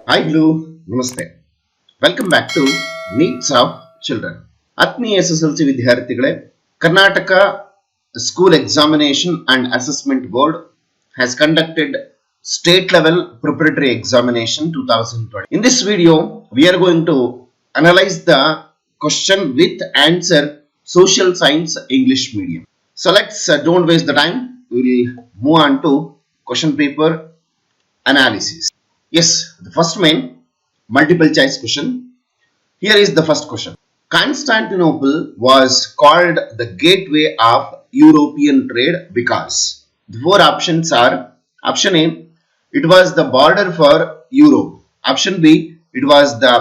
Hi, Blue. Namaste. Welcome back to Needs of Children. ಆತ್ಮೀಯ SSLC ವಿದ್ಯಾರ್ಥಿಗಳೇ, Karnataka School Examination and Assessment Board has conducted state level preparatory examination 2020. In this video, we are going to analyze the question with answer social science English medium. So let's don't waste the time. We will move on to question paper analysis. Yes, the first main multiple choice question. Here is the first question. Constantinople was called the gateway of European trade because the four options are: option A, it was the border for Europe; option B, it was the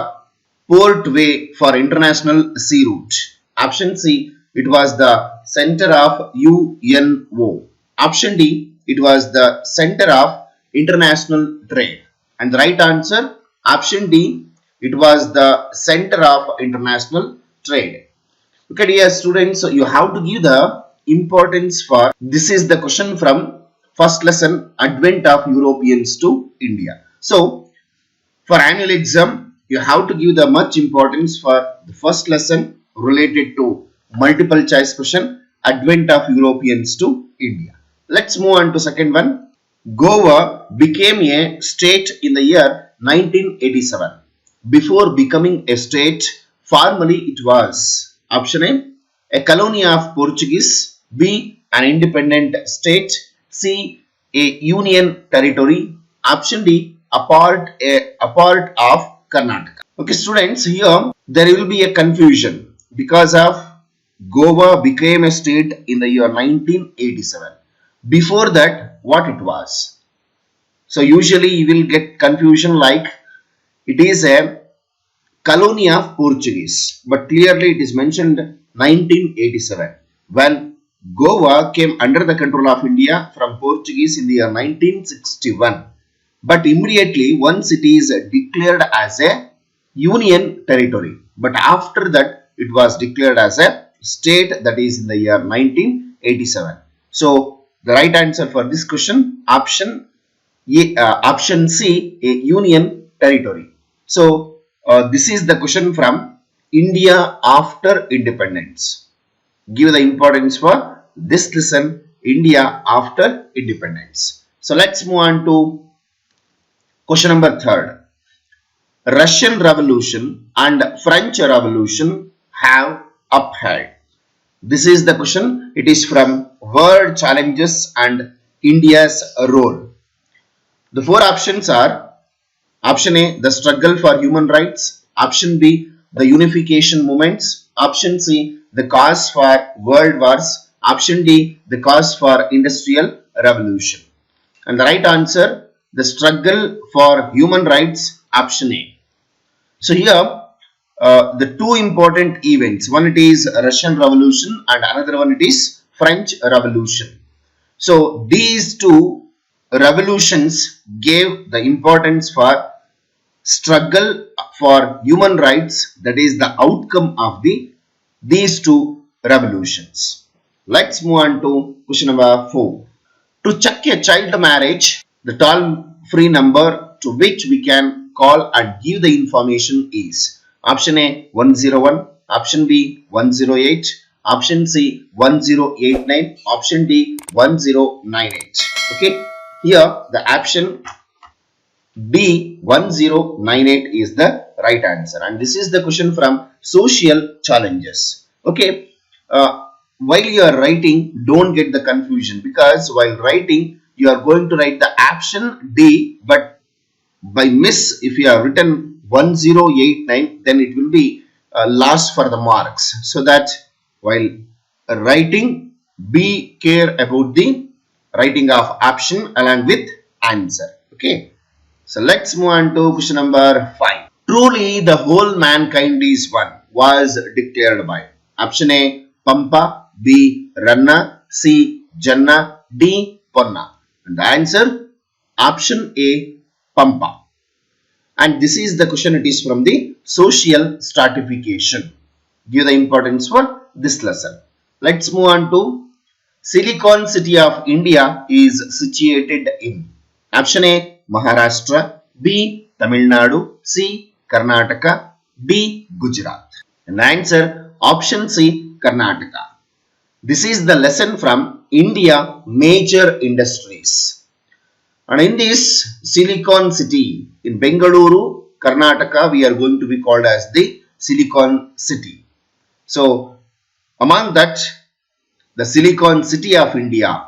port way for international sea route; option C, it was the center of UNO; option D, it was the center of international trade. And the right answer, option D, it was the center of international trade. Okay, dear students, so you have to give the importance for this is the question from first lesson, advent of Europeans to India. So for annual exam, you have to give the much importance for the first lesson related to multiple choice question, advent of Europeans to India. Let's move on to second one. Goa became a state in the year 1987. Before becoming a state, formally it was: option A colony of Portuguese; B, an independent state; C, a union territory; option D, a part of Karnataka. Okay, students, here there will be a confusion because of Goa became a state in the year 1987. Before that, what it was? So usually you will get confusion like it is a colony of Portuguese, but clearly it is mentioned 1987 when Goa came under the control of India from Portuguese in the year 1961. But immediately once it is declared as a union territory, but after that it was declared as a state, that is in the year 1987. So the right answer for this question, option C, a union territory. So this is the question from India after independence. Give the importance for this lesson, India after independence. So let's move on to question number third. Russian Revolution and French Revolution have upheld. This is the question. It is from World Challenges and India's role. The four options are: option A, the struggle for human rights; option B, the unification movements; option C, the cause for world wars; option D, the cause for industrial revolution. And the right answer, the struggle for human rights, option A. So here the two important events, one it is Russian Revolution and another one it is French Revolution. So these two revolutions gave the importance for struggle for human rights, that is the outcome of these two revolutions. Let's move on to question number 4. To check a child marriage, the toll-free number to which we can call and give the information is: option A 101, option B 108, option C 1089, option D 1098. Okay, here the option B 1098 is the right answer, and this is the question from social challenges. Okay, while you are writing, don't get the confusion, because while writing you are going to write the option D, but by miss if you have written 1089, then it will be lost for the marks. So that while writing, be care about the writing of option along with answer. Okay, so let's move on to question number 5. Truly the whole mankind is one was declared by: option A Pampa, B Ranna, C Janna, D Ponna. And the answer, option A Pampa. And this is the question. It is from the social stratification. Give the importance for this lesson. Let's move on to Silicon City of India is situated in: option A Maharashtra, B Tamil Nadu, C. Karnataka, D. Gujarat. And the answer option C. Karnataka. This is the lesson from India major industries. And in this Silicon City in Bengaluru, Karnataka, we are going to be called as the Silicon City. So among that, the Silicon City of India,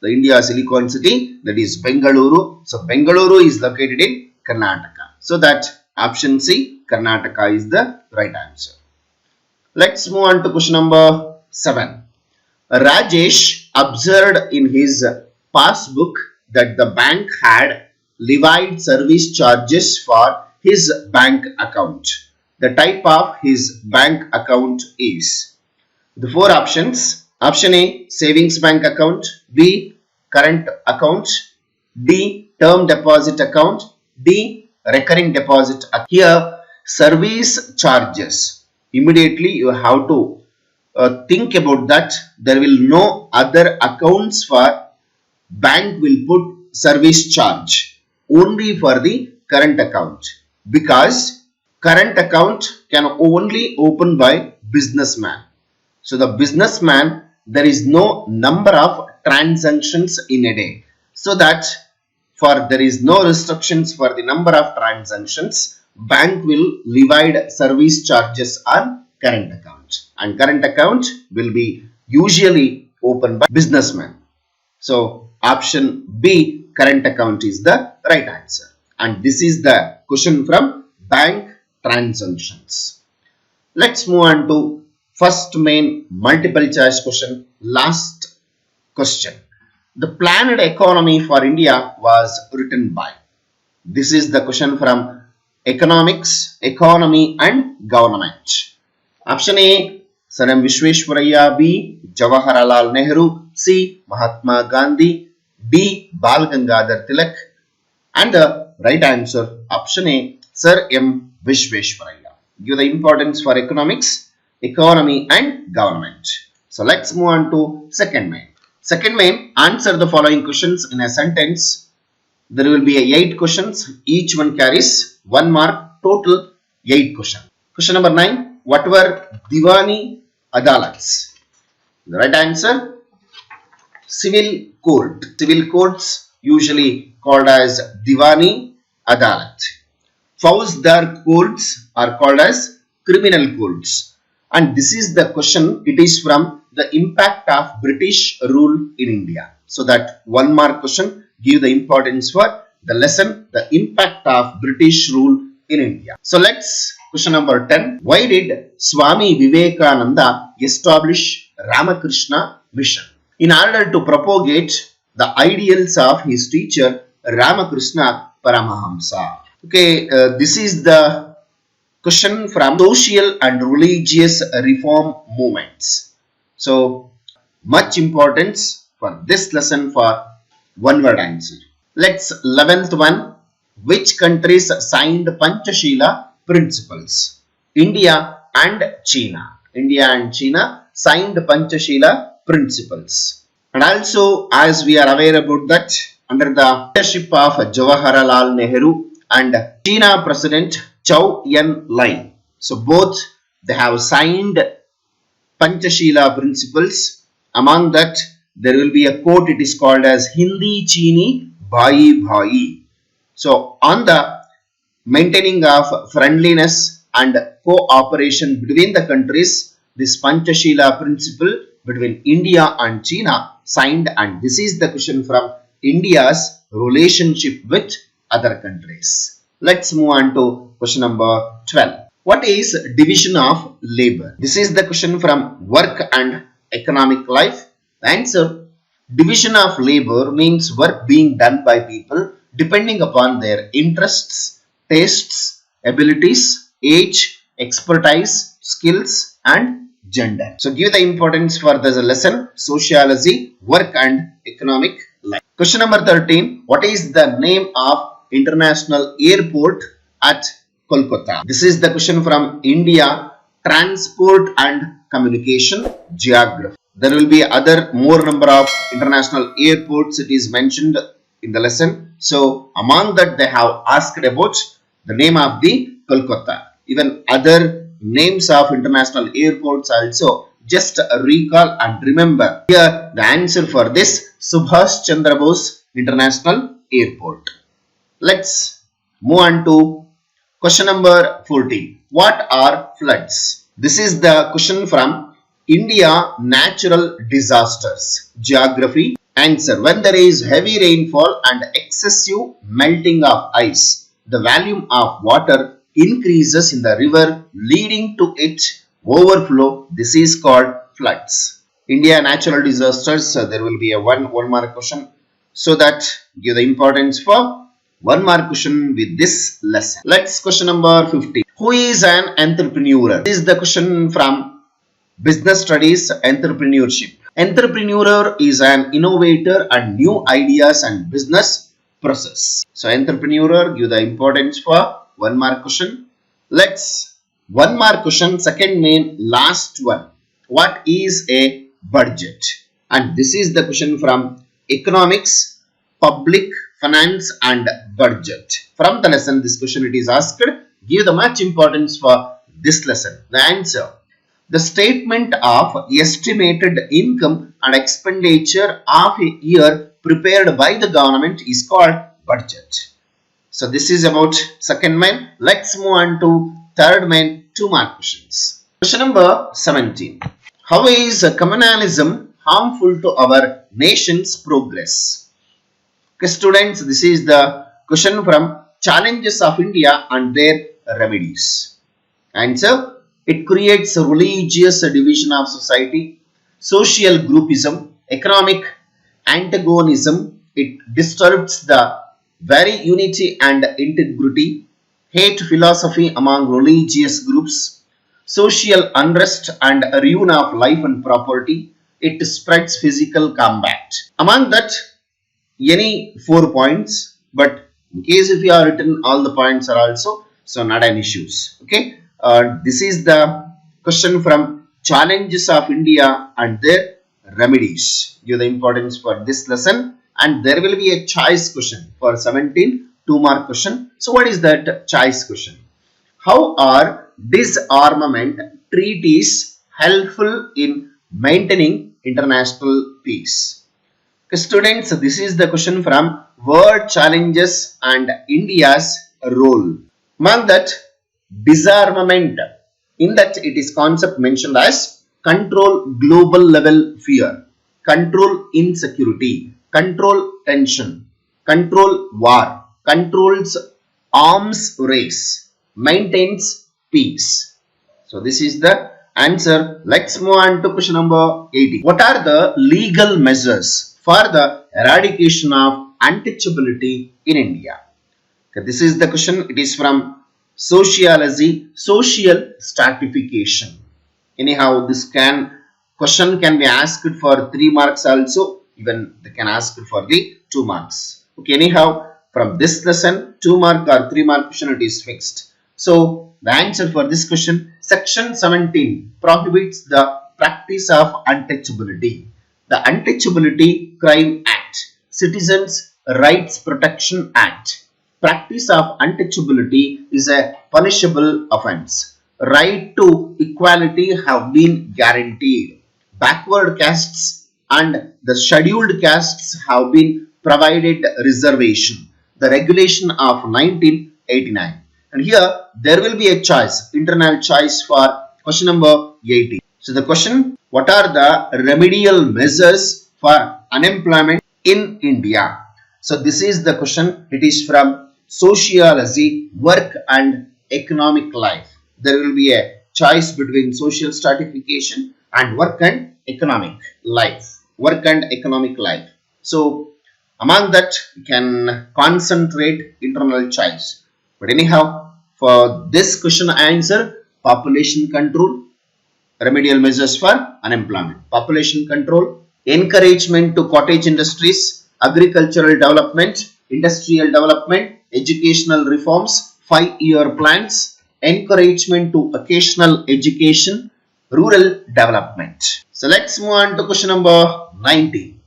the India Silicon City, that is Bengaluru. So Bengaluru is located in Karnataka. So that option C, Karnataka is the right answer. Let's move on to question number 7. Rajesh observed in his passbook that the bank had levied service charges for his bank account. The type of his bank account is. The four options. Option A, savings bank account. B, current account. D, term deposit account. D, recurring deposit account. Here, service charges. Immediately you have to think about that. There will no other accounts for bank will put service charge. Only for the current account. Because current account can only open by businessman. So the businessman, there is no number of transactions in a day. So that for there is no restrictions for the number of transactions, bank will levy service charges on current account. And current account will be usually opened by businessman. So option B, current account is the right answer. And this is the question from bank transactions. Let's move on to first main multiple choice question, last question. The planned economy for India was written by. This is the question from economics, economy and government. Option A, Sir M. Vishweshwaraya. B, Jawaharlal Nehru. C, Mahatma Gandhi. D, Bal Gangadhar Tilak. And the right answer, option A, Sir M. Vishweshwaraya. Give the importance for economics, economy and government. So let's move on to second main. Second main, answer the following questions in a sentence. There will be 8 questions. Each one carries 1 mark. Total 8 questions. Question number 9. What were Diwani Adalats? The right answer, civil court. Civil courts usually called as Diwani Adalat. Fauzdar courts are called as criminal courts. And this is the question. It is from the impact of British rule in India. So that 1 mark question, give the importance for the lesson, the impact of British rule in India. So let's question number 10. Why did Swami Vivekananda establish Ramakrishna Mission? In order to propagate the ideals of his teacher Ramakrishna Paramahamsa. Okay, this is the question from social and religious reform movements. So much importance for this lesson for one word answer. Let's 11th one. Which countries signed Panchashila principles? India and China. India and China signed Panchashila principles. And also, as we are aware about that, under the leadership of Jawaharlal Nehru and China President Chow Yun Lai. So both they have signed Panchashila principles. Among that, there will be a quote. It is called as Hindi Chini Bhai Bhai. So on the maintaining of friendliness and cooperation between the countries, this Panchashila principle between India and China signed, and this is the question from India's relationship with other countries. Let's move on to question number 12. What is division of labor? This is the question from work and economic life. The answer, division of labor means work being done by people depending upon their interests, tastes, abilities, age, expertise, skills and gender. So give the importance for this lesson, sociology, work and economic life. Question number 13. What is the name of international airport at Kolkata? This is the question from India Transport and Communication Geography. There will be more number of international airports. It is mentioned in the lesson. So among that, they have asked about the name of the Kolkata. Even other names of international airports also just recall and remember. Here the answer for this Subhash Chandra Bose International Airport. Let's move on to question number 14. What are floods? This is the question from India Natural Disasters Geography. Answer: when there is heavy rainfall and excessive melting of ice, the volume of water increases in the river leading to its overflow. This is called floods. India natural disasters, there will be a one mark question, so that give the importance for one mark question with this lesson. Let's question number 15. Who is an entrepreneur? This is the question from Business Studies Entrepreneurship. Entrepreneur is an innovator and new ideas and business process. So entrepreneur, give the importance for one mark question. Let's one mark question, second main, last one. What is a budget? And this is the question from Economics, Public Finance and Budget. From the lesson, this question it is asked. Give the much importance for this lesson. The answer: the statement of estimated income and expenditure of a year prepared by the government is called budget. So this is about second main. Let's move on to third main, 2 mark questions. Question number 17. How is communalism harmful to our nation's progress? Okay, students, this is the question from Challenges of India and their remedies. Answer: it creates a religious division of society, social groupism, economic antagonism. It disturbs the very unity and integrity, hate philosophy among religious groups, social unrest and ruin of life and property. It spreads physical combat. Among that, any 4 points, but in case if you have written all the points are also, so not an issues. Okay. This is the question from Challenges of India and their remedies. Give the importance for this lesson, and there will be a choice question for 17, 2 mark question. So what is that choice question? How are disarmament treaties helpful in maintaining international peace? Okay, students, this is the question from World Challenges and India's role. Among that, disarmament, in that it is concept mentioned as control global level fear, control insecurity, control tension, control war, controls arms race, maintains peace. So this is the answer. Let's move on to question number 18. What are the legal measures for the eradication of untouchability in India? Okay, this is the question. It is from Sociology, social stratification. Anyhow, this question can be asked for 3 marks also. Even they can ask for the 2 marks. Okay, anyhow, from this lesson, 2 mark or 3 mark question it is fixed. So the answer for this question, section 17 prohibits the practice of untouchability. The Untouchability Crime Act, Citizens Rights Protection Act. Practice of untouchability is a punishable offence. Right to equality have been guaranteed. Backward castes and the scheduled castes have been provided reservation. The regulation of 1989. And here there will be a choice, internal choice for question number 18. So the question, what are the remedial measures for unemployment in India? So this is the question. It is from Sociology, Work and Economic Life. There will be a choice between social stratification and work and economic life. Work and economic life. So among that, you can concentrate internal choice. But anyhow, for this question answer, population control, remedial measures for unemployment. Population control, encouragement to cottage industries, agricultural development, industrial development, educational reforms, 5-year plans, encouragement to occasional education, rural development. So let's move on to question number 19.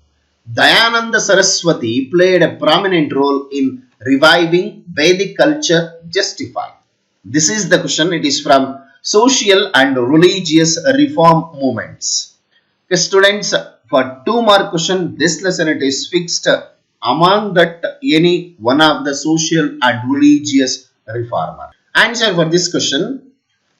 Dayananda Saraswati played a prominent role in reviving Vedic culture justify? This is the question. It is from social and religious reform movements. Okay, students, for 2 mark question, this lesson it is fixed among that any one of the social and religious reformer. Answer for this question.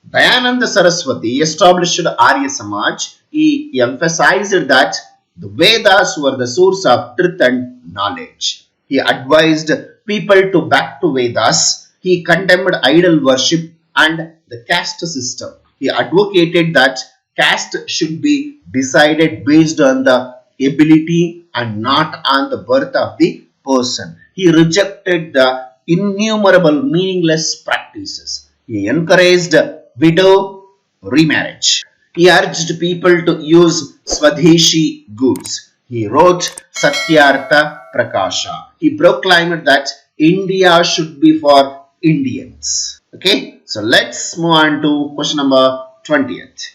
Dayananda Saraswati established Arya Samaj. He emphasized that the Vedas were the source of truth and knowledge. He advised people to back to Vedas. He condemned idol worship and the caste system. He advocated that caste should be decided based on the ability and not on the birth of the person. He rejected the innumerable meaningless practices. He encouraged widow remarriage. He urged people to use Swadeshi goods. He wrote Satyartha Prakasha. He proclaimed that India should be for Indians. Okay, so let's move on to question number 20th.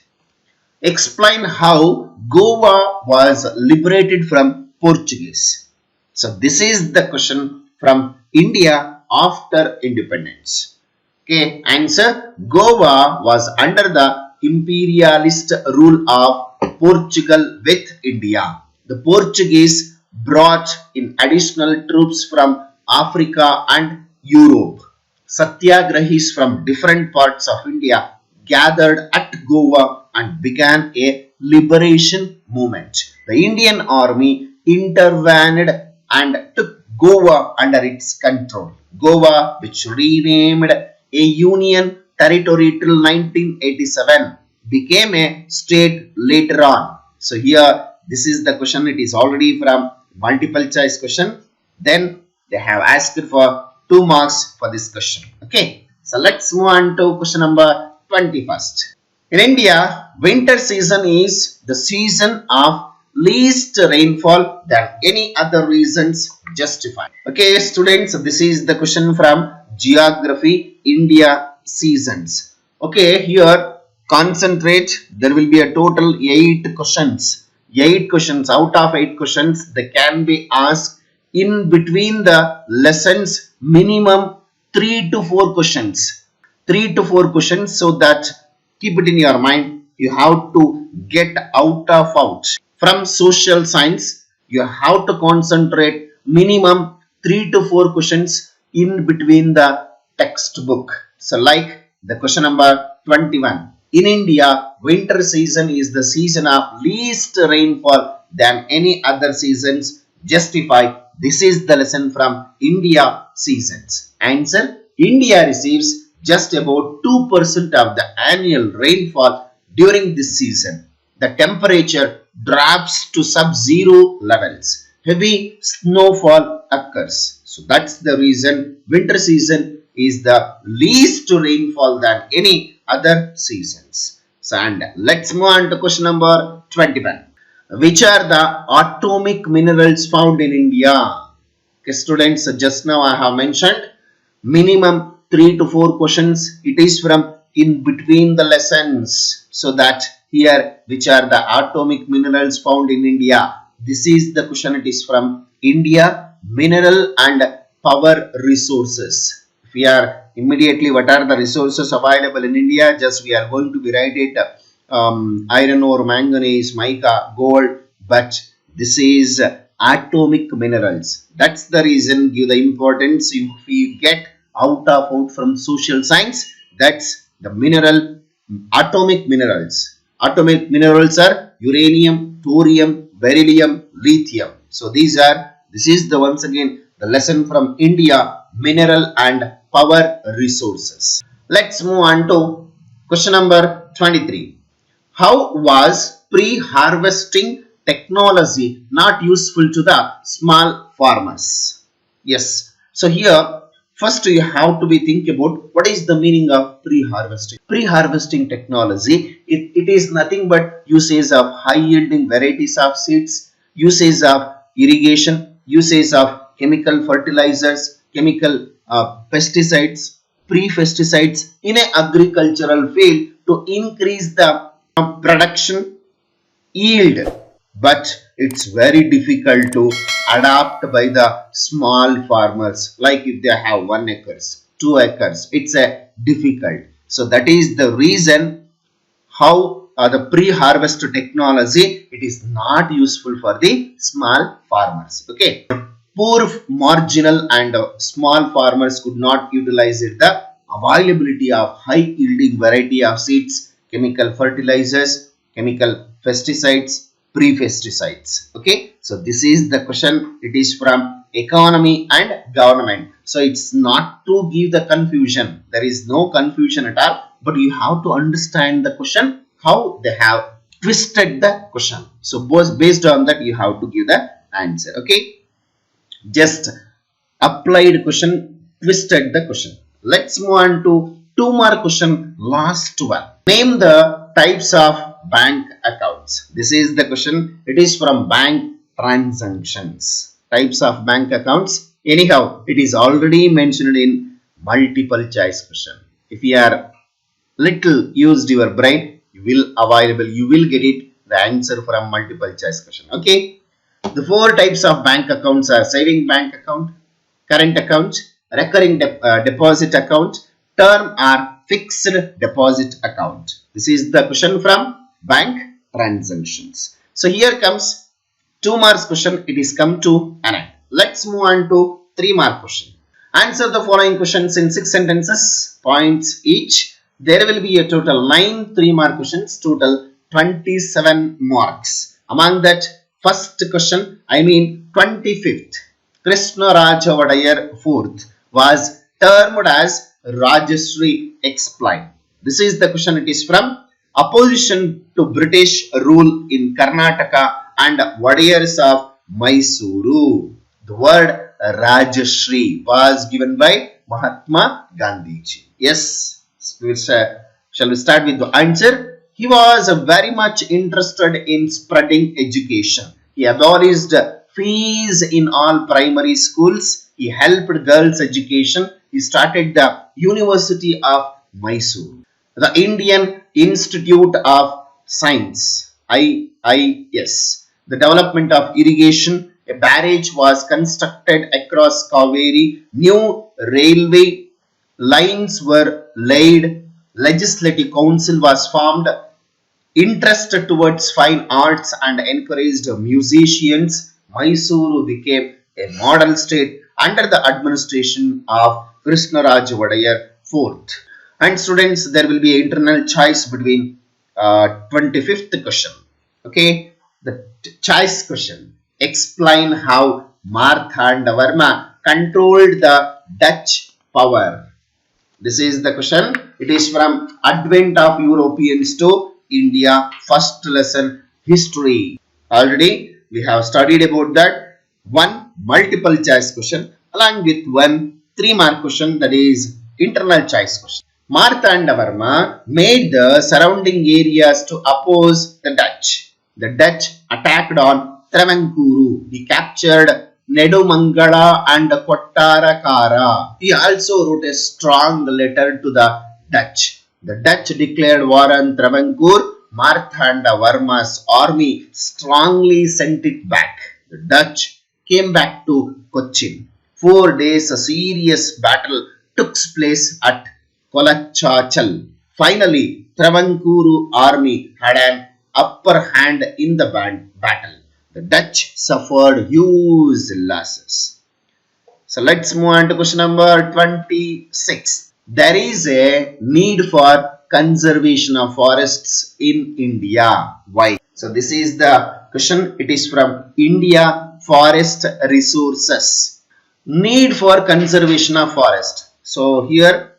Explain how Goa was liberated from Portuguese. So this is the question from India after independence. Okay, answer. Goa was under the imperialist rule of Portugal with India. The Portuguese brought in additional troops from Africa and Europe. Satyagrahis from different parts of India gathered at Goa and began a liberation movement. The Indian army intervened and took Goa under its control. Goa, which renamed a union territory till 1987, became a state later on. So here, this is the question. It is already from multiple choice question. Then they have asked for 2 marks for this question. Okay. So let's move on to question number 21st. In India, winter season is the season of least rainfall than any other reasons justify. Okay, students, this is the question from Geography, India seasons. Okay, here concentrate. There will be a total 8 questions. 8 questions. Out of 8 questions, they can be asked in between the lessons, minimum 3 to 4 questions. 3 to 4 questions, so that keep it in your mind. You have to get out. From social science, you have to concentrate minimum 3 to 4 questions in between the textbook. So like the question number 21. In India, winter season is the season of least rainfall than any other seasons justify. This is the lesson from India seasons. Answer. India receives just about 2% of the annual rainfall during this season. The temperature drops to sub-zero levels. Heavy snowfall occurs. So that's the reason winter season is the least rainfall than any other seasons. So and let's move on to question number 21. Which are the atomic minerals found in India? Okay, students, just now I have mentioned minimum 3 to 4 questions. It is from in between the lessons. So that here, which are the atomic minerals found in India? This is the question. It is from India, mineral and power resources. If we are immediately, what are the resources available in India? Just we are going to be write it iron ore, manganese, mica, gold. But this is atomic minerals. That's the reason. Give the importance. If we get out from social science, that's the mineral, atomic minerals. Atomic minerals are uranium, thorium, beryllium, lithium. So this is the once again the lesson from India, mineral and power resources. Let's move on to question number 23. How was pre-harvesting technology not useful to the small farmers? Yes. So here, first you have to be thinking about what is the meaning of pre-harvesting. Pre-harvesting technology, it is nothing but usage of high-yielding varieties of seeds, usage of irrigation, usage of chemical fertilizers, chemical pesticides, pre-pesticides in an agricultural field to increase the production yield. but it's very difficult to adapt by the small farmers. Like if they have 1 acres, 2 acres, it's a difficult. So that is the reason how the pre-harvest technology, it is not useful for the small farmers. Okay, poor marginal and small farmers could not utilize it, the availability of high yielding variety of seeds, chemical fertilizers, chemical pesticides, pre-pesticides. Okay, so this is the question. It is from economy and government. So it's not to give the confusion. There is no confusion at all, but you have to understand the question, how they have twisted the question. So based on that, you have to give the answer. Okay, just applied question, twisted the question. Let's move on to 2 more question, last one. Name the types of bank accounts. This is the question. It is from bank transactions. Types of bank accounts. Anyhow, it is already mentioned in multiple choice question. If you are little used your brain, you will get it, the answer from multiple choice question. Okay, the 4 types of bank accounts are saving bank account, current account, recurring deposit account, term or fixed deposit account. This is the question from bank transactions. So here comes 2 marks question. It is come to an end. Let's move on to 3 mark question. Answer the following questions in 6 sentences, points each. There will be a total 9 3 mark questions, total 27 marks. Among that, first question, I mean 25th, Krishnaraja Vadayar IV was termed as Rajashri. Explain. This is the question. It is from opposition to British rule in Karnataka and Vadayars of Mysuru. The word Rajashri was given by Mahatma Gandhiji. Yes, shall we start with the answer? He was very much interested in spreading education. He abolished fees in all primary schools. He helped girls' education. He started the University of Mysore. The Indian Institute of Science, IIS. The development of irrigation. A barrage was constructed across Kaveri. New railway lines were laid. Legislative council was formed. Interest towards fine arts and encouraged musicians. Mysuru became a model state under the administration of Krishnaraj Vadayar IV. And students, there will be an internal choice between 25th question. Okay, the choice question. Explain how Marthanda Varma controlled the Dutch power. This is the question. It is from Advent of Europeans to India, first lesson, history. Already we have studied about that. 1 multiple choice question along with 1 3 mark question, that is internal choice question. Marthanda Varma made the surrounding areas to oppose the Dutch. The Dutch attacked on Travancore. He captured Nedumangala and Kottarakara. He also wrote a strong letter to the Dutch. The Dutch declared war on Travancore. Marthanda Varma's army strongly sent it back. The Dutch came back to Cochin. 4 days a serious battle took place at Kolachachal. Finally, Travancore army had an upper hand in the battle. The Dutch suffered huge losses. So let's move on to question number 26. There is a need for conservation of forests in India. Why? So this is the question. It is from India Forest Resources. Need for conservation of forest. So here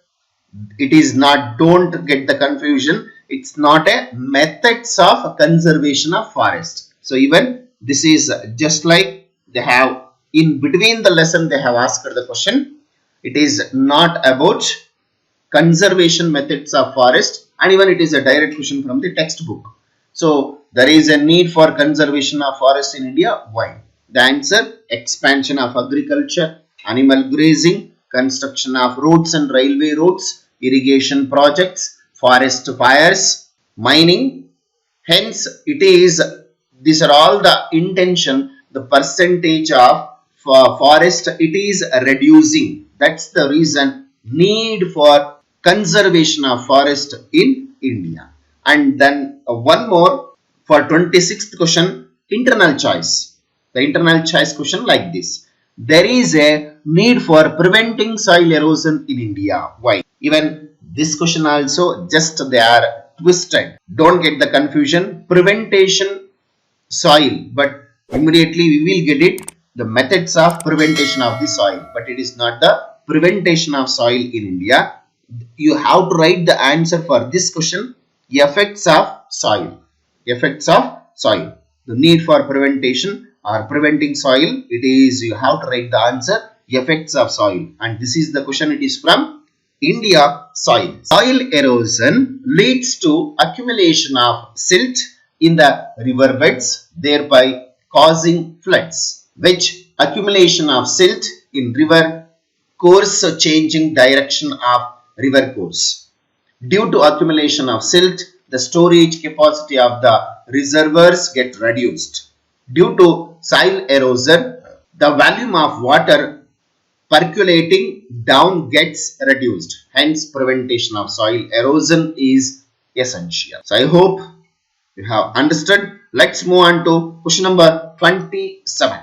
it is not, don't get the confusion, it's not a methods of conservation of forest. So even this is just like they have in between the lesson they have asked the question. It is not about conservation methods of forest, and even it is a direct question from the textbook. So there is a need for conservation of forest in India. Why? The answer: expansion of agriculture, animal grazing, construction of roads and railway roads, irrigation projects, forest fires, mining. Hence, it is These are all the intention, the percentage of forest it is reducing. That's the reason need for conservation of forest in India. And then one more for 26th question, internal choice. The internal choice question like this. There is a need for preventing soil erosion in India. Why? Even this question also just they are twisted. Don't get the confusion. Prevention soil, but immediately we will get it the methods of prevention of the soil, but it is not the prevention of soil in India. You have to write the answer for this question, effects of soil. Effects of soil. The need for prevention or preventing soil, it is you have to write the answer, effects of soil. And this is the question, it is from India soil. Soil erosion leads to accumulation of silt in the river beds, thereby causing floods. Which accumulation of silt in river course changing direction of river course. Due to accumulation of silt, the storage capacity of the reservoirs get reduced. Due to soil erosion, the volume of water percolating down gets reduced. Hence, prevention of soil erosion is essential. So, I hope you have understood. Let's move on to question number 27.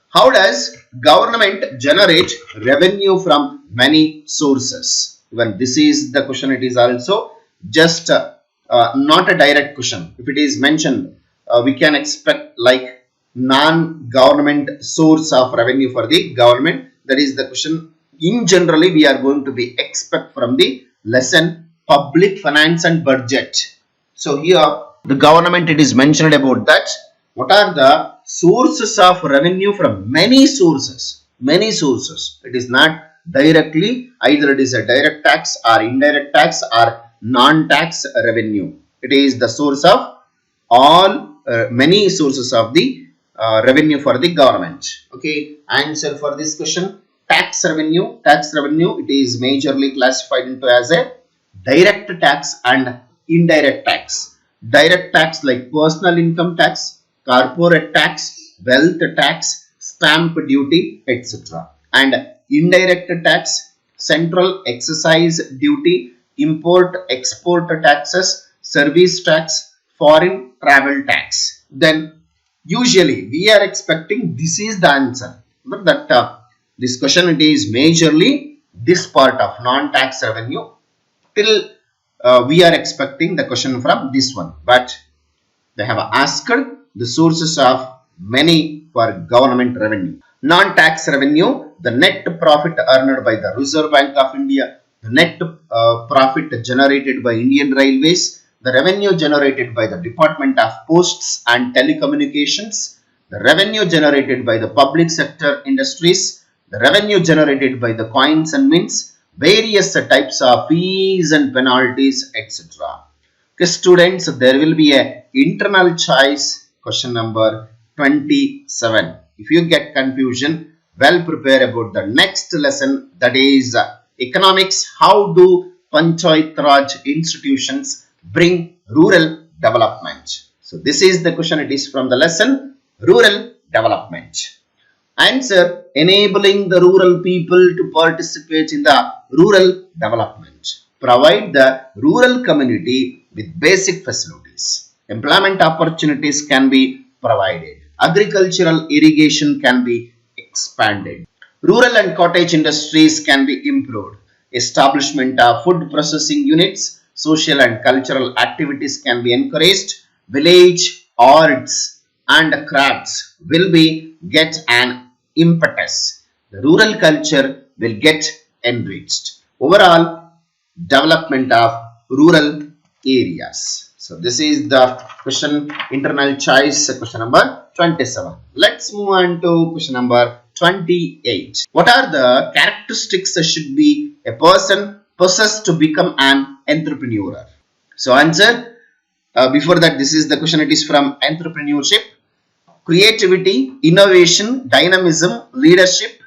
How does government generate revenue from many sources? Even this is the question, it is also just not a direct question. If it is mentioned, we can expect like non-government source of revenue for the government. That is the question. In generally, we are going to be expect from the lesson public finance and budget. So here the government, it is mentioned about that. What are the sources of revenue from many sources? Many sources. It is not directly, either it is a direct tax or indirect tax or non-tax revenue. It is the source of all many sources of the revenue for the government. Okay, answer for this question, tax revenue. Tax revenue, it is majorly classified into as a direct tax and indirect tax. Direct tax like personal income tax, corporate tax, wealth tax, stamp duty, etc. And indirect tax, central excise duty, import export taxes, service tax, foreign travel tax. Then usually we are expecting this is the answer. But that this question, it is majorly this part of non-tax revenue. Till we are expecting the question from this one, but they have asked the sources of many for government revenue. Non-tax revenue, the net profit earned by the Reserve Bank of India, the net profit generated by Indian Railways, the revenue generated by the Department of Posts and Telecommunications, the revenue generated by the public sector industries, the revenue generated by the coins and mints, various types of fees and penalties, etc. Okay, students, there will be a internal choice question number 27. If you get confusion, well prepare about the next lesson, that is economics. How do Panchayat Raj institutions bring rural development? So this is the question, it is from the lesson rural development. Answer, enabling the rural people to participate in the rural development. Provide the rural community with basic facilities. Employment opportunities can be provided. Agricultural irrigation can be expanded. Rural and cottage industries can be improved. Establishment of food processing units, social and cultural activities can be encouraged. Village arts and crafts will be get an impetus. The rural culture will get enriched. Overall development of rural areas. So this is the question, internal choice question number 27. Let's move on to question number 28. What are the characteristics that should be a person possess to become an entrepreneur? So answer, before that, this is the question, it is from entrepreneurship. Creativity, innovation, dynamism, leadership,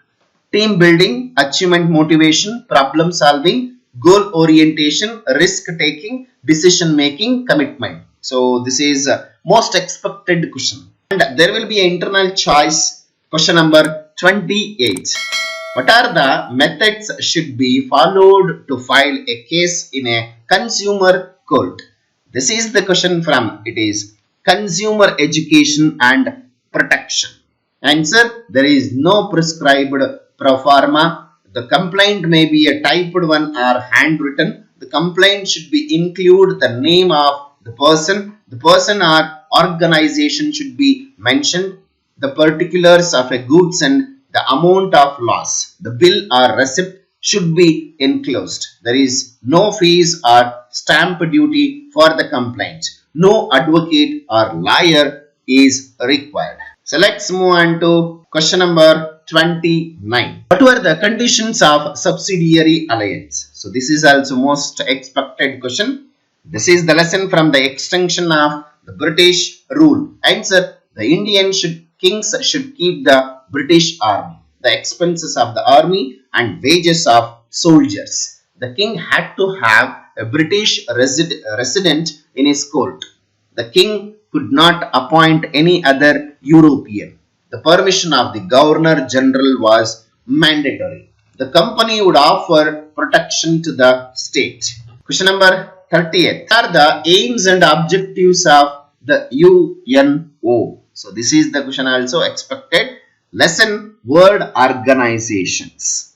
team building, achievement motivation, problem solving, goal orientation, risk taking, decision making, commitment. So this is most expected question. And there will be an internal choice. Question number 28. What are the methods should be followed to file a case in a consumer court? This is the question from, it is consumer education and protection. Answer, there is no prescribed pro forma. The complaint may be a typed one or handwritten. The complaint should be include the name of the person or organization should be mentioned, the particulars of a goods and the amount of loss. The bill or receipt should be enclosed. There is no fees or stamp duty for the complaint. No advocate or lawyer is required. So let's move on to question number 29. What were the conditions of subsidiary alliance? So this is also most expected question. This is the lesson from the extension of the British rule. Answer, the kings should keep the British army, the expenses of the army and wages of soldiers. The king had to have a British resident in his court. The king could not appoint any other European. The permission of the Governor General was mandatory. The company would offer protection to the state. Question number 30th. What are the aims and objectives of the UNO? So this is the question also expected. Lesson, word organizations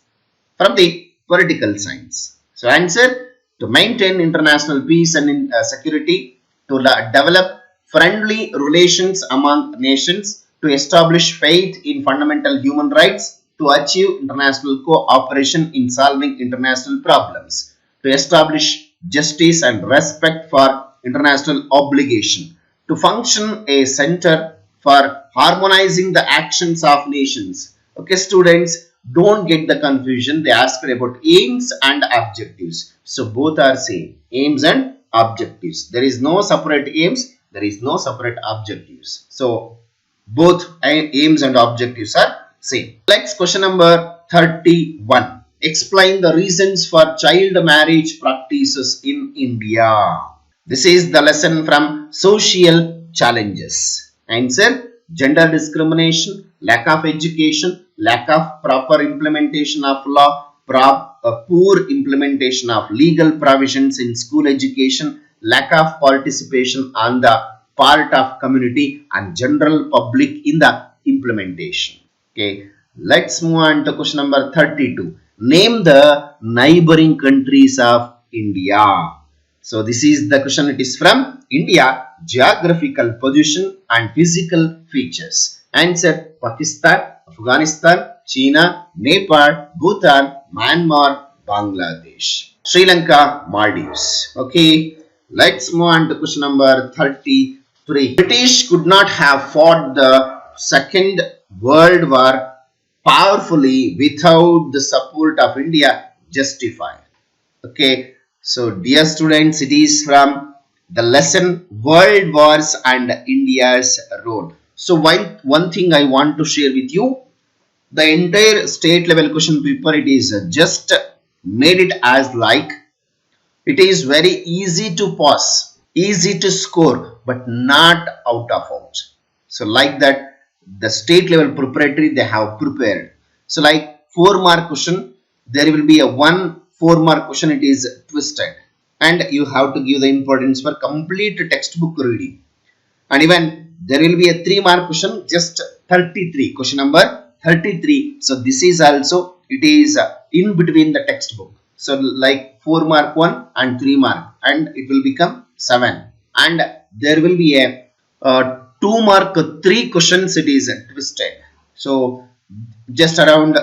from the political science. So answer, to maintain international peace and security, to develop friendly relations among nations, to establish faith in fundamental human rights, to achieve international cooperation in solving international problems, to establish justice and respect for international obligation, to function a center for harmonizing the actions of nations. Okay, students, don't get the confusion. They asked about aims and objectives. So both are same, aims and objectives. There is no separate aims, there is no separate objectives. So both aims and objectives are same. Next, question number 31. Explain the reasons for child marriage practices in India. This is the lesson from social challenges. Answer, gender discrimination, lack of education, lack of proper implementation of law, poor implementation of legal provisions in school education, lack of participation on the part of community and general public in the implementation. Okay, let's move on to question number 32. Name the neighboring countries of India. So this is the question. It is from India, geographical position and physical features. Answer, Pakistan, Afghanistan, China, Nepal, Bhutan, Myanmar, Bangladesh, Sri Lanka, Maldives. Okay, let's move on to question number 33. British could not have fought the Second World War powerfully without the support of India. Justified. Okay, so dear students, it is from the lesson World Wars and India's role. So one thing I want to share with you, the entire state level question paper, it is just made it as like, it is very easy to pass, easy to score, but not out of out. So like that, the state level preparatory they have prepared. So like 4-mark question, there will be a 4-mark question, it is twisted, and you have to give the importance for complete textbook reading. And even there will be a 3-mark question, just 33, question number 33. So this is also, it is in between the textbook. So like 4-mark 1 and 3-mark, and it will become 7. And there will be a 2-mark 3 questions, it is twisted. So just around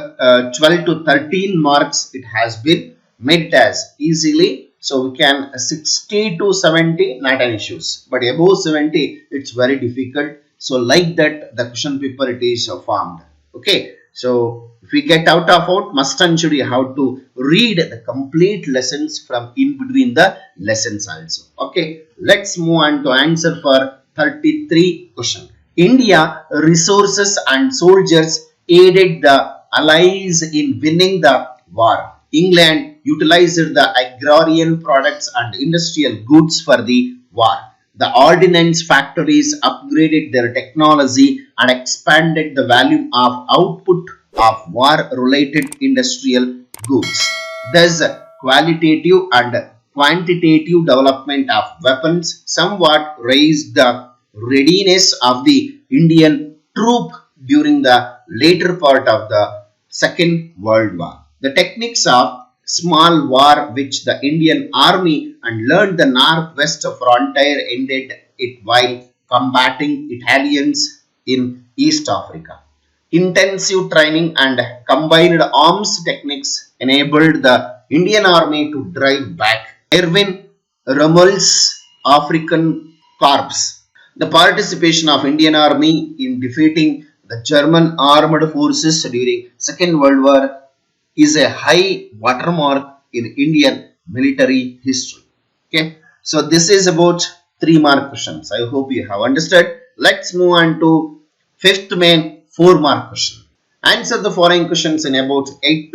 12 to 13 marks it has been made as easily. So we can 60 to 70 not an issues, but above 70 it's very difficult. So like that the question paper it is formed. Okay, so if we get out of out, must and should you have to read the complete lessons from in between the lessons also. Okay, let's move on to answer for 33 question. India resources and soldiers aided the allies in winning the war. England utilized the agrarian products and industrial goods for the war. The ordnance factories upgraded their technology and expanded the volume of output of war-related industrial goods. Thus, qualitative and quantitative development of weapons somewhat raised the readiness of the Indian troop during the later part of the Second World War. The techniques of small war which the Indian army and learned the northwest frontier ended it while combating Italians in East Africa. Intensive training and combined arms techniques enabled the Indian army to drive back Erwin Rommel's African Corps. The participation of Indian army in defeating the German armed forces during Second World War is a high watermark in Indian military history. Okay, so this is about 3-mark questions. I hope you have understood. Let's move on to fifth main 4-mark question. Answer the following questions in about 8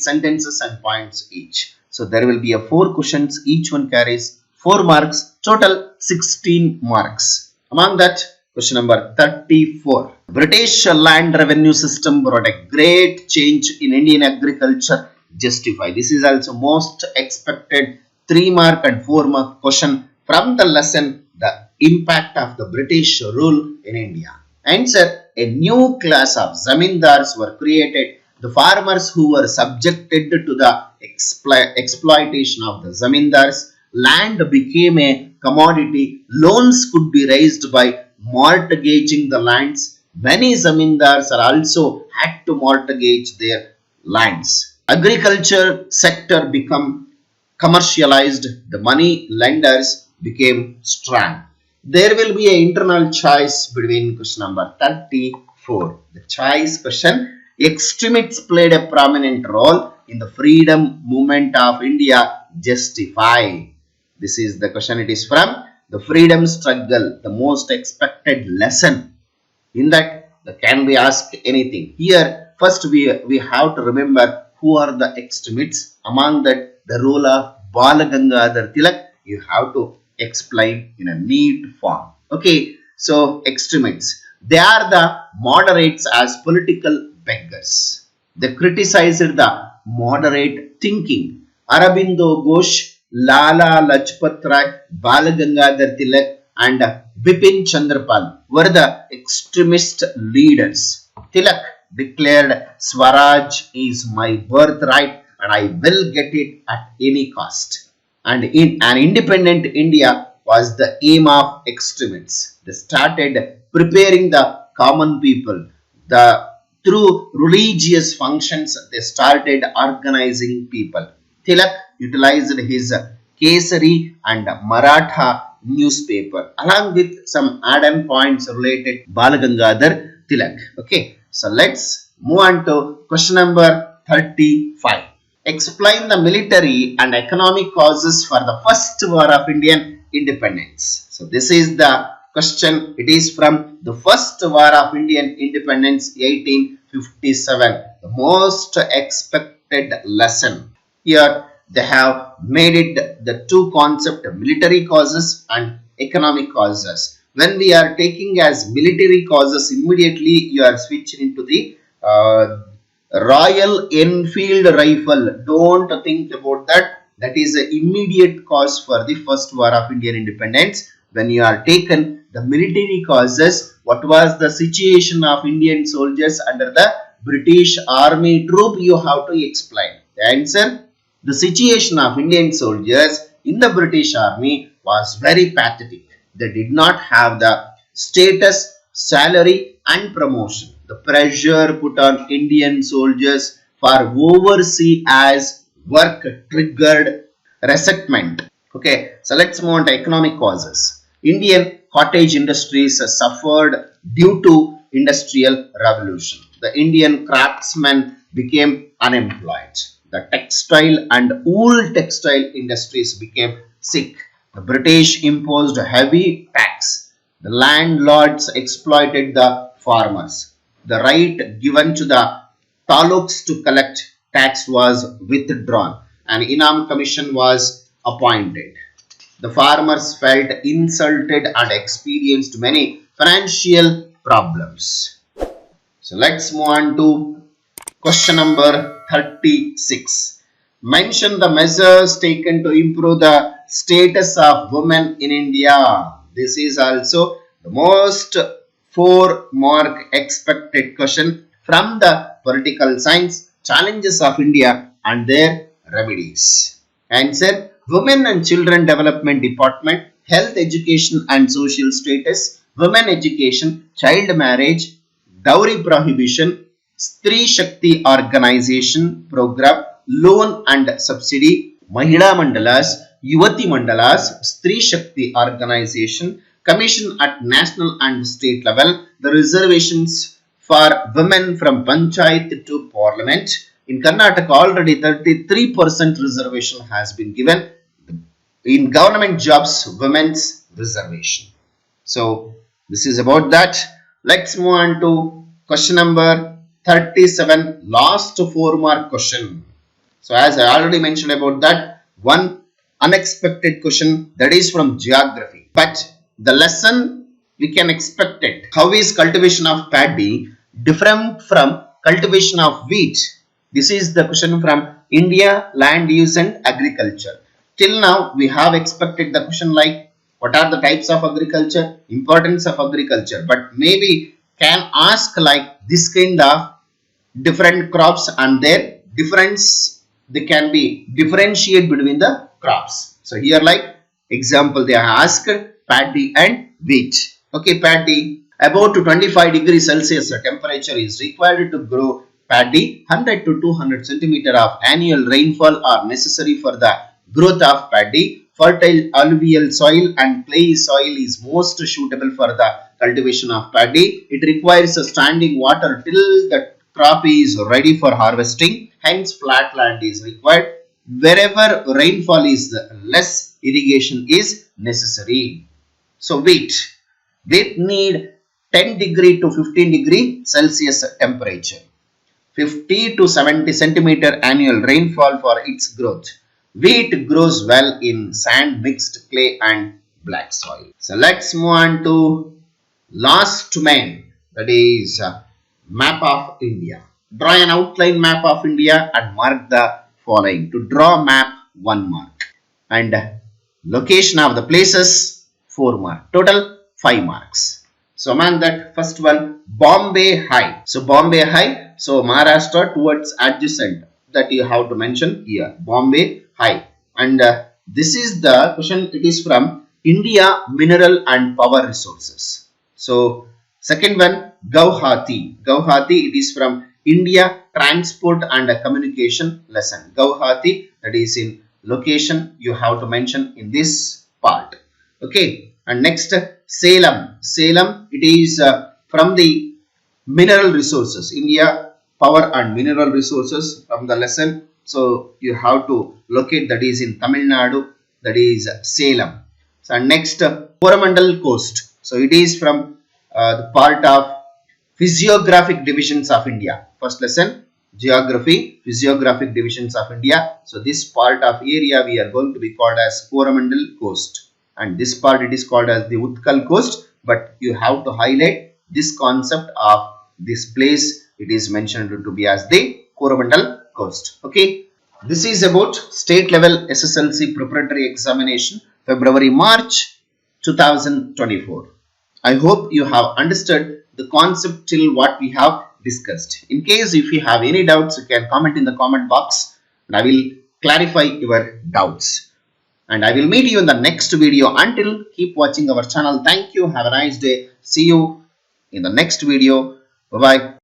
sentences and points each. So there will be a 4 questions. Each one carries 4 marks. Total 16 marks. Among that, question number 34. British land revenue system brought a great change in Indian agriculture. Justify. This is also most expected 3-mark and 4-mark question from the lesson, the impact of the British rule in India. Answer. A new class of zamindars were created. The farmers who were subjected to the exploitation of the zamindars. Land became a commodity. Loans could be raised by mortgaging the lands. Many zamindars are also had to mortgage their lands. Agriculture sector become commercialized. The money lenders became strong. There will be an internal choice between question number 34. The choice question. Extremists played a prominent role in the freedom movement of India. Justify. This is the question. It is from the freedom struggle, the most expected lesson. In that, can we ask anything? Here, first we have to remember who are the extremists. Among that, the role of Balagangadhar Tilak, you have to explain in a neat form. Okay, so extremists. They are the moderates as political beggars. They criticized the moderate thinking. Aurobindo Ghosh, Lala Lajpat Rai, Balagangadhar Tilak and Bipin Chandrapal were the extremist leaders. Tilak declared Swaraj is my birthright and I will get it at any cost. And in an independent India was the aim of extremists. They started preparing the common people. Through religious functions, they started organizing people. Tilak utilized his Kesari and Maratha newspaper along with some add-on points related to Balagangadhar Tilak. Okay, so let's move on to question number 35. Explain the military and economic causes for the first war of Indian independence. So this is the question. It is from the first war of Indian independence 1857. The most expected lesson. Here they have made it the two concepts, military causes and economic causes. When we are taking as military causes, immediately you are switching into the Royal Enfield rifle. Don't think about that. That is an immediate cause for the first war of Indian independence. When you are taken the military causes, what was the situation of Indian soldiers under the British army troop, you have to explain. The answer, the situation of Indian soldiers in the British army was very pathetic. They did not have the status, salary and promotion. The pressure put on Indian soldiers for overseas as work triggered resentment. Okay, so let's move on to economic causes. Indian cottage industries suffered due to industrial revolution. The Indian craftsmen became unemployed. The textile and wool textile industries became sick. The British imposed heavy tax. The landlords exploited the farmers. The right given to the taluks to collect tax was withdrawn. An Inam Commission was appointed. The farmers felt insulted and experienced many financial problems. So let's move on to question number 36. Mention the measures taken to improve the status of women in India. This is also the most 4-mark expected question from the political science, challenges of India and their remedies. Answer: Women and Children Development Department, Health, Education and Social Status, Women Education, Child Marriage, Dowry Prohibition, Stree Shakti Organization Program, Loan and Subsidy, Mahila Mandalas, Yuvati Mandalas, Stree Shakti Organization, Commission at national and state level, the reservations for women from Panchayat to Parliament. In Karnataka, already 33% reservation has been given. In government jobs, women's reservation. So, this is about that. Let's move on to question number 37, last 4-mark question. So, as I already mentioned about that, one unexpected question, that is from geography. But the lesson we can expect it. How is cultivation of paddy different from cultivation of wheat? This is the question from India Land Use and Agriculture. Till now, we have expected the question like, what are the types of agriculture, importance of agriculture, but maybe can ask like this kind of different crops and their difference, they can be differentiate between the crops. So here like example, they are asked paddy and wheat. Okay, paddy, about 25 degrees Celsius temperature is required to grow paddy. 100 to 200 centimeter of annual rainfall are necessary for the growth of paddy. Fertile alluvial soil and clay soil is most suitable for the cultivation of paddy. It requires standing water till the crop is ready for harvesting. Hence, flat land is required. Wherever rainfall is less, irrigation is necessary. So, wheat need 10 degree to 15 degree Celsius temperature. 50 to 70 centimeter annual rainfall for its growth. Wheat grows well in sand, mixed clay and black soil. So let's move on to last main, that is map of India. Draw an outline map of India and mark the following. To draw map, 1 mark. And location of the places, 4 mark. Total 5 marks. So man, that first one, Bombay High. So Bombay High, so Maharashtra towards adjacent, that you have to mention here, Bombay High. And this is the question, it is from India Mineral and Power Resources. So second one, Guwahati. Guwahati, it is from India Transport and Communication lesson. Guwahati, that is in location, you have to mention in this part. Okay. And next, Salem. Salem, it is from the mineral resources, India Power and Mineral Resources from the lesson. So you have to locate, that is in Tamil Nadu, that is Salem. So next, Coromandel Coast. So it is from the part of Physiographic Divisions of India. First lesson, Geography, Physiographic Divisions of India. So this part of area we are going to be called as Coromandel Coast. And this part it is called as the Utkal Coast. But you have to highlight this concept of this place. It is mentioned to be as the Coromandel Coast. Okay. This is about state level SSLC preparatory examination, February-March 2024. I hope you have understood the concept till what we have discussed. In case if you have any doubts, you can comment in the comment box and I will clarify your doubts. And I will meet you in the next video. Until, keep watching our channel. Thank you. Have a nice day. See you in the next video. Bye-bye.